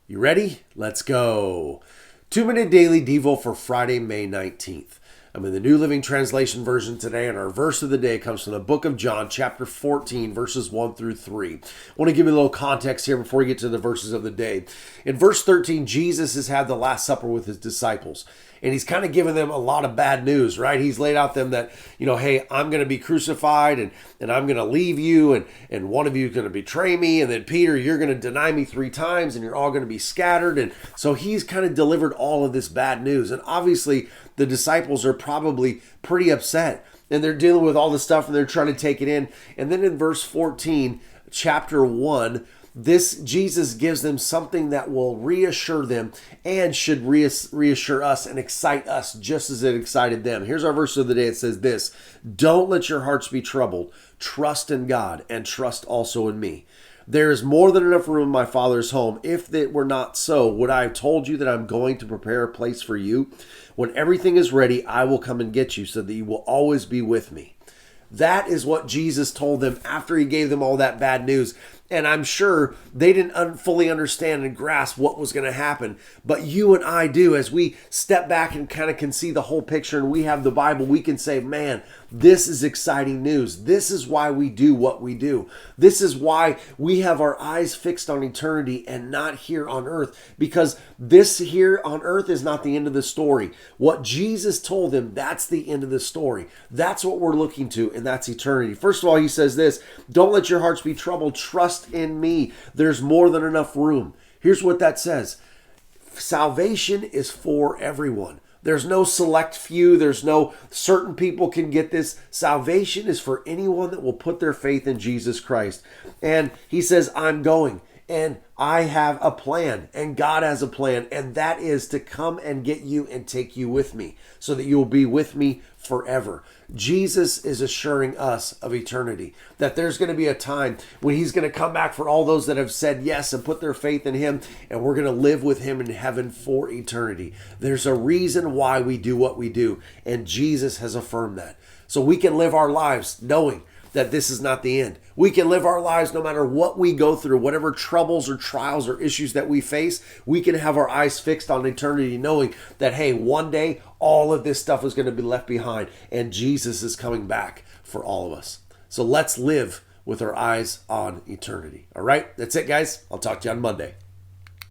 You ready? Let's go. 2-minute daily Devo for Friday, May 19th. I'm in the New Living Translation version today, and our verse of the day comes from the book of John, chapter 14, verses 1 through 3. I want to give you a little context here before we get to the verses of the day. In verse 13, Jesus has had the Last Supper with his disciples, and he's kind of given them a lot of bad news, right? He's laid out them that, hey, I'm going to be crucified, and I'm going to leave you, and one of you is going to betray me, and then Peter, you're going to deny me 3 times, and you're all going to be scattered. And so he's kind of delivered all of this bad news. And obviously, the disciples are probably pretty upset, and they're dealing with all this stuff, and they're trying to take it in. And then in verse 14, chapter 1, Jesus gives them something that will reassure them and should reassure us and excite us just as it excited them. Here's our verse of the day. It says this: "Don't let your hearts be troubled. Trust in God and trust also in me. There is more than enough room in my Father's home. If it were not so, would I have told you that I'm going to prepare a place for you? When everything is ready, I will come and get you so that you will always be with me." That is what Jesus told them after he gave them all that bad news. And I'm sure they didn't fully understand and grasp what was going to happen. But you and I do. As we step back and kind of can see the whole picture and we have the Bible, we can say, man, this is exciting news. This is why we do what we do. This is why we have our eyes fixed on eternity and not here on earth. Because this here on earth is not the end of the story. What Jesus told them, that's the end of the story. That's what we're looking to, and that's eternity. First of all, he says this: don't let your hearts be troubled. Trust in me. There's more than enough room. Here's what that says: salvation is for everyone. There's no select few. There's no certain people can get this. Salvation is for anyone that will put their faith in Jesus Christ. And he says, I'm going, and I have a plan, and God has a plan, and that is to come and get you and take you with me so that you will be with me forever. Jesus is assuring us of eternity, that there's going to be a time when he's going to come back for all those that have said yes and put their faith in him, and we're going to live with him in heaven for eternity. There's a reason why we do what we do, and Jesus has affirmed that. So we can live our lives knowing that this is not the end. We can live our lives no matter what we go through, whatever troubles or trials or issues that we face. We can have our eyes fixed on eternity, knowing that, hey, one day all of this stuff is going to be left behind and Jesus is coming back for all of us. So let's live with our eyes on eternity. All right, that's it, guys. I'll talk to you on Monday.